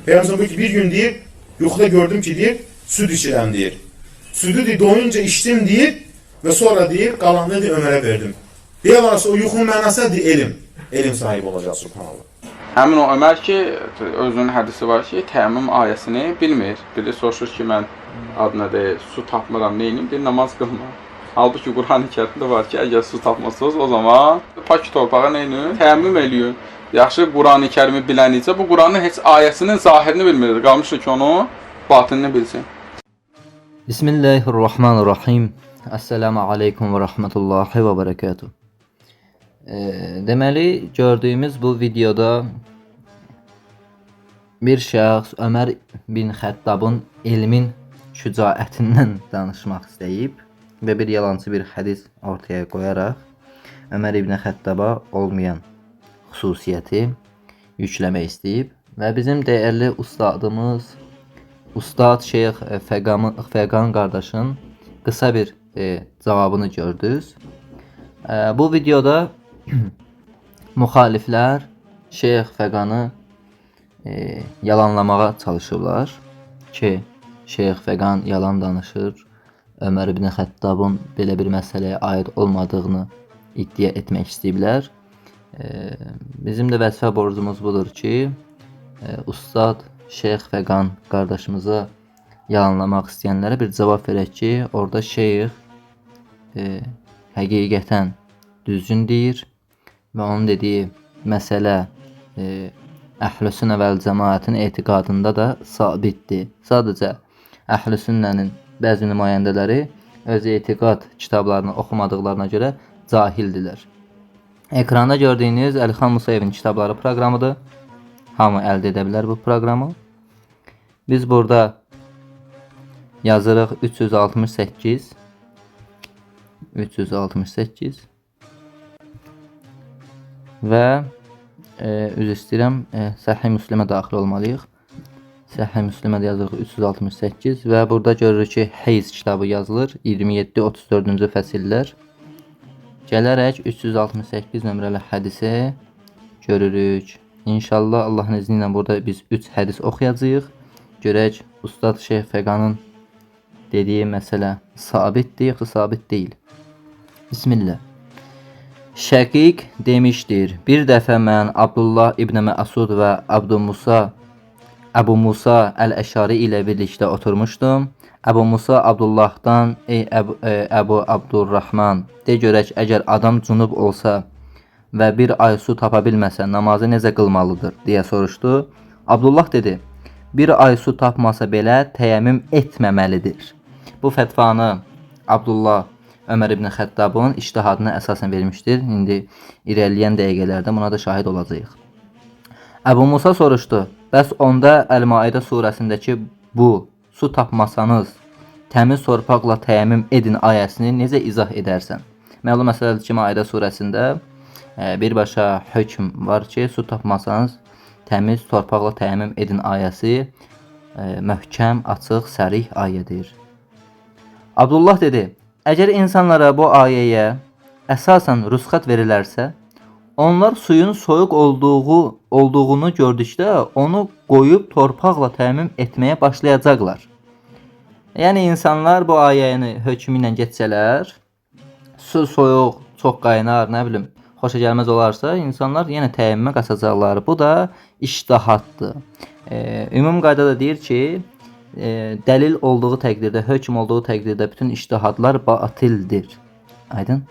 Peygamber buyuruyor ki bir gün deyir, yuxuda gördüm ki deyir, süd içirəm deyir. Südü deyir, doyunca içtim deyir ve sonra deyir, qalanını deyir, Ömer'e verdim. Deyir varsa o yuxunun mənası deyir, elm. Elm sahibi olacaq, subhanallah. Həmin o Ömər ki, özünün hədisi var ki, təyammüm ayəsini bilmir. Biri soruşur ki, mən adına deyir, su tapmıram, neynim? Deyir, namaz qılma. Halbuki Qur'an-ı Kərimdə var ki, əgər su tapmazsınız, o zaman pak torpağa neyini? Təyammüm eləyin. Yaxşı, Qur'an-ı Kərimi bilən isə bu Qur'anın heç ayəsinin zahirini bilmir. Qalmışdır ki, onu batinini bilsin. Bismillahirrahmanirrahim. Esselamu aleykum ve rahmetullahi ve berekatuhu. Deməli, gördüyümüz bu videoda bir şəxs Ömər bin Xəttabın elmin şücaətindən danışmaq istəyib və bir yalancı bir hədis ortaya qoyaraq Ömər ibn Xəttaba olmayan xüsusiyyəti yükləmək istəyib və bizim dəyərli ustadımız Ustad Şeyx Fəqan qardaşın qısa bir cavabını gördünüz. Bu videoda müxaliflər Şeyx Fəqanı yalanlamağa çalışırlar ki, Şeyx Fəqan yalan danışır, Ömər ibn Xəttabın belə bir məsələyə aid olmadığını iddia etmək istəyiblər. Bizim də vəzifə borcumuz budur ki, Ustad Şeyx Fəqan qardaşımıza yalanlamaq istəyənlərə bir cavab verək ki, orada Şeyx həqiqətən düzgün deyir və onun dediyi məsələ Əhl-i-Sünnə vəl-Cəmaətin etiqadında da sabitdir. Sadəcə Əhl-i-Sünnənin bəzi nümayəndələri öz etiqad kitablarını oxumadıqlarına görə cahildirlər. Ekranda gördüyünüz Əlixan Musayevin kitabları proqramıdır. Hamı əldə edə bilər bu proqramı. Biz burada yazırıq 368 və üzr istəyirəm, Səhih Müslimə daxil olmalıyıq. Səhih Müslimə də yazırıq 368 və burada görürük ki, Heyz kitabı yazılır 27-34-cü fəsillər. Gələrək 368 nömrəli hədisi görürük. İnşallah Allahın izni ilə burada biz 3 hədis oxuyacağıq. Görək Ustad Şeyx Fəqanın dediyi məsələ sabitdir, yoxsa sabit deyil. Bismillah. Şəqiq demişdir, bir dəfə mən Abdullah ibn Məsud və Əbu Musa Əl-Əşari ilə birlikdə oturmuşdum. Əbu Musa Abdullahdan, ey Əbu Abdurrahman, de görək, əgər adam cünub olsa və bir ay su tapa bilməsə namazı necə qılmalıdır, deyə soruşdu. Abdullah dedi, bir ay su tapmasa belə təyammüm etməməlidir. Bu fətvanı Abdullah Ömər ibn Xəttabın ictihadına əsasən vermişdir. İndi irəliləyən dəqiqələrdə buna da şahid olacağıq. Əbu Musa soruşdu, bəs onda Əl-Maidə surəsindəki bu su tapmasanız təmiz torpaqla təyammüm edin ayəsini necə izah edərsən? Məlum məsələdir ki, Maidə surəsində birbaşa hökm var ki, su tapmasanız təmiz torpaqla təyammüm edin ayəsi möhkəm, açıq, sərih ayədir. Abdullah dedi, əgər insanlara bu ayəyə əsasən rüsxət verilərsə, onlar suyun soyuq olduğunu gördükdə onu qoyub torpaqla təyammüm etməyə başlayacaqlar. Yəni insanlar bu ayəni hökmü ilə geçsələr, su soyuq, çox qaynar, nə bilim, xoşa gəlməz olarsa, insanlar yenə təyammümə qaçacaqlar. Bu da ictihaddır. Ümum qaydada deyir ki, dəlil olduğu təqdirdə, hökm olduğu təqdirdə bütün ictihadlar batildir. Aydın?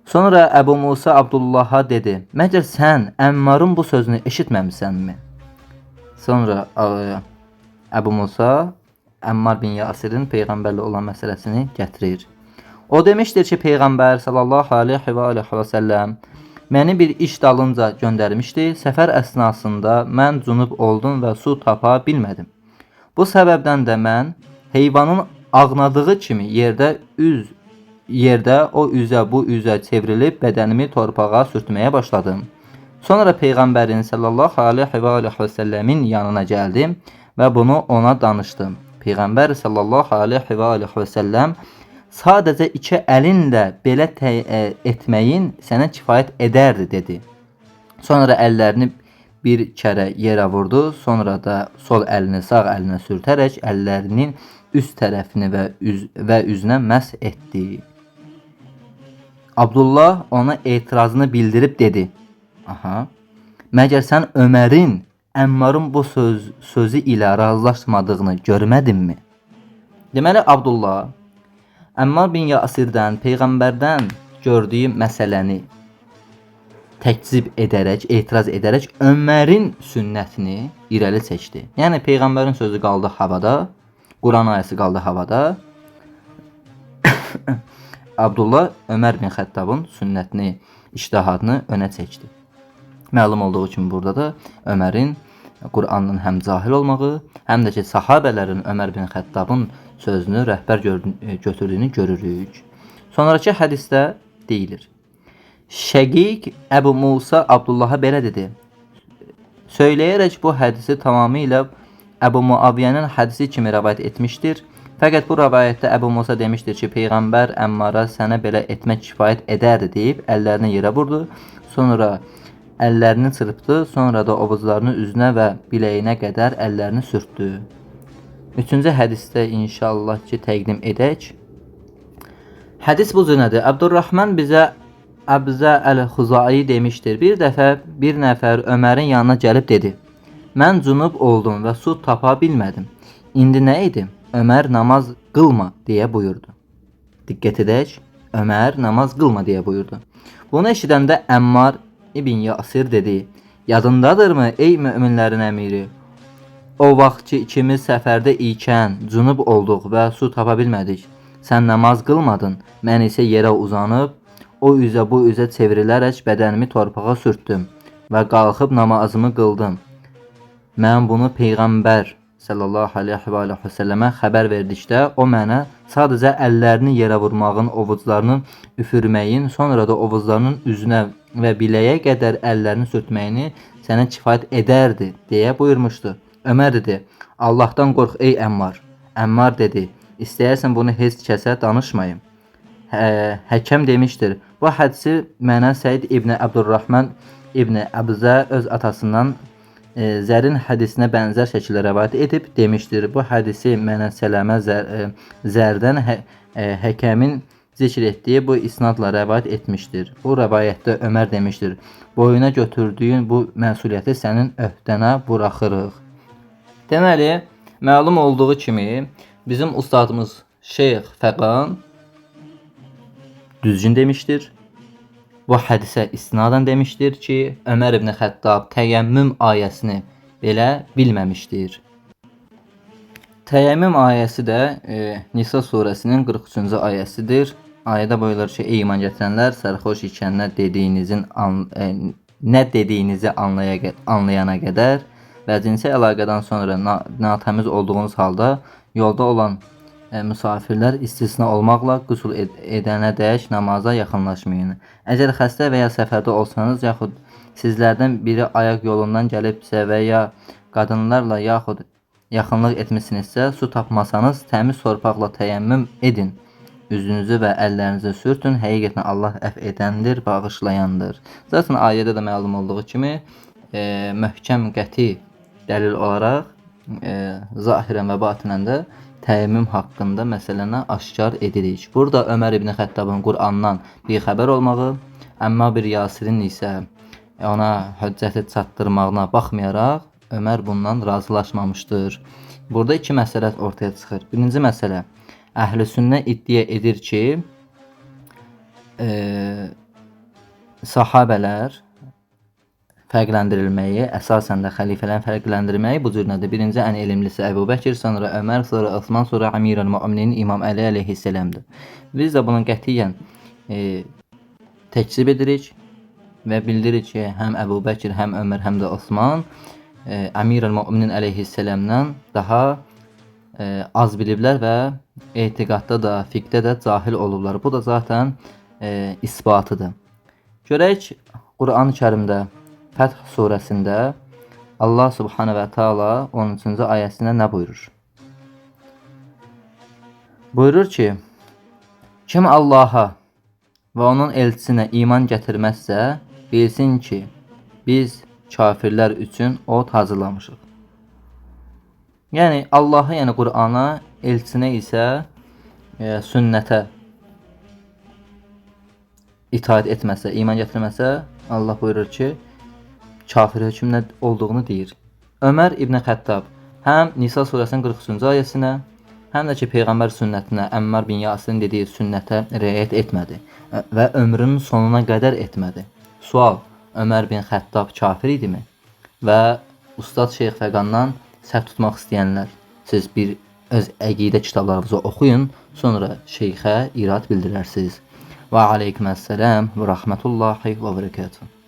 Sonra Əbu Musa Abdullaha dedi, məgər sən Əmmarın bu sözünü eşitməmisənmi? Sonra Əbu Musa Əmmar bin Yasirin Peyğəmbərlə olan məsələsini gətirir. O demişdir ki, Peyğəmbər sallallahu aleyhi və səlləm məni bir iş dalınca göndərmişdi. Səfər əsnasında mən cünub oldum və su tapa bilmədim. Bu səbəbdən də mən heyvanın ağnadığı kimi yerdə o üzə bu üzə çevrilib bədənimi torpağa sürtməyə başladım. Sonra Peyğəmbərin sallallahu aleyhi və səlləmin yanına gəldim və bunu ona danışdım. Peyğəmbər sallallahu aleyhi və səlləm sadəcə iki əlinlə belə etməyin sənə kifayət edərdi dedi. Sonra əllərini bir kərə yerə vurdu, sonra da sol əlini sağ əlinə sürtərək əllərinin üst tərəfini və üzünə məs etdi. Abdullah ona etirazını bildirib dedi: "Aha. Məgər sən Ömərin Əmmarın bu sözü ilə razılaşmadığını görmədinmi?" Deməli Abdullah Əmmar bin Yasirdən, peyğəmbərdən gördüyü məsələni təkzib edərək, etiraz edərək Ömərin sünnətini irəli çəkdi. Yəni peyğəmbərin sözü qaldı havada, Quran ayəsi qaldı havada. Abdullah Ömər bin Xəttabın sünnətini, ictihadını önə çəkdi. Məlum olduğu kimi burada da Ömərin Quranın həm cahil olmağı, həm də ki sahabələrin Ömər bin Xəttabın sözünü rəhbər götürdüyünü görürük. Sonrakı hədisdə deyilir: Şəqiq Əbu Musa Abdullaha belə dedi: söyləyərək bu hədisi tamamilə Əbu Muaviyyənin hədisi kimi rəvayət etmişdir. Fəqət bu rəvayətdə Əbu Musa demişdir ki, Peyğəmbər Əmmara sənə belə etmək kifayət edərdi deyib əllərini yerə vurdu. Sonra əllərini çırpdı, sonra da ovuzlarını üzünə və biləyinə qədər əllərini sürtdü. Üçüncü hədisdə inşallah ki təqdim edək. Hədis bu cürədir. Abdurrahman bizə Əbzə əl-Xuzai demişdir. Bir dəfə bir nəfər Ömərin yanına gəlib dedi: mən cünub oldum və su tapa bilmədim. İndi nə edim? Ömər namaz qılma deyə buyurdu. Diqqət edək. Ömər namaz qılma deyə buyurdu. Bunu eşidəndə Əmmar İbn Yasir dedi: yadındadırmı ey möminlərin əmiri? O vaxt ki ikimiz səfərdə ikən cünub olduq və su tapa bilmədik. Sən namaz qılmadın, mən isə yerə uzanıb o üzə bu üzə çevrilərək bədənimi torpağa sürtdüm və qalxıb namazımı qıldım. Mən bunu Peyğəmbər sallallahu aleyhi və səlləmə xəbər verdikdə o mənə sadəcə əllərini yerə vurmağın, ovuclarının üfürməyin, sonra da ovuzlarının üzünə və biləyə qədər əllərini sürtməyini sənə kifayət edərdi deyə buyurmuşdu. Ömər dedi: Allahdan qorx ey Əmmar. Əmmar dedi: İstəyərsən bunu heç kəsə danışmayım. Həkəm demişdir: bu hədisi mənə Səid İbn Əbdurrahman İbn Əbzə öz atasından Zərin hədisinə bənzər şəkildə rəvayət edib demişdir. Bu hədisi mənə Sələmə Zərdən Həkəmin zikr etdiyi bu isnadla rəvayət etmişdir. Bu rəvayətdə Ömər demişdir: boyuna götürdüyün bu məsuliyyəti sənin öhdənə buraxırıq. Deməli, məlum olduğu kimi bizim ustadımız Şeyx Fəqan düzgün demişdir. Bu hədisə isnadan demişdir ki, Ömər ibn Xəttab təyəmmüm ayəsini belə bilməmişdir. Təyəmmüm ayəsi də Nisa surəsinin 43-cü ayəsidir. Ayədə buyurulur ki, ey iman gətirənlər, sərxoş ikən nə dediyinizi anlayana qədər və cinsi əlaqədən sonra natəmiz olduğunuz halda yolda olan müsafirlər istisna olmaqla qüsul edənə dək namaza yaxınlaşmayın. Əgər xəstə və ya səfərdə olsanız, yaxud sizlərdən biri ayaq yolundan gəlibsə və ya qadınlarla yaxud yaxınlıq etmişsinizsə, su tapmasanız, təmiz torpaqla təyəmmüm edin. Üzünüzü və əllərinizi sürtün. Həqiqətən Allah əf edəndir, bağışlayandır. Zaten ayədə də məlum olduğu kimi möhkəm qəti dəlil olaraq zahirən və batinən də təyəmmüm haqqında məsələni aşkar edirik. Burada Ömər ibn Xəttabın Qurandan bir xəbər olmağı, Əmmar bin Yasirin isə ona hüccəti çatdırmağına baxmayaraq Ömər bundan razılaşmamışdır. Burada iki məsələ ortaya çıxır. Birinci məsələ, Əhl-i Sünnə iddia edir ki, sahabələr fərqləndirilməyi, əsasən də xəlifələrin fərqləndirməyi bu cür nədir? Birinci ən elmlisi Əbu Bəkir, sonra Ömər, sonra Osman, sonra Əmirül Möminin İmam Əli əleyhissalamdır. Biz də bunu qətiyyən təkzib edirik və bildiririk ki, həm Əbu Bəkir, həm Ömər, həm də Osman Əmirül Möminin əleyhissalamdan daha az biliblər və etiqadda da, fiqdə də cahil olurlar. Bu da zaten isbatıdır. Görək Quran-ı Kərimdə Fəth surəsində Allah subhanahu və taala 13-cü ayəsində nə buyurur? Buyurur ki, kim Allaha və onun elçisinə iman gətirməzsə, bilsin ki, biz kafirlər üçün od hazırlamışıq. Yəni Allaha, yəni Qur'ana, elçisinə isə sünnətə itaat etməsə, iman gətirməsə, Allah buyurur ki, kafir hökm nə olduğunu deyir. Ömər İbn Xəttab həm Nisa surəsinin 43-cü ayəsinə, həm də ki Peyğəmbər sünnətinə, Əmmar bin Yasirin dediyi sünnətə riayət etmədi və ömrünün sonuna qədər etmədi. Sual: Ömər bin Xəttab kafir idimi? Və Ustad Şeyx Fəqandan səhv tutmaq istəyənlər, siz bir öz əqidə kitablarınızı oxuyun, sonra şeyxə irad bildirərsiniz. Və aleyküməssələm və rəhmətullahi və bərəkətuhu.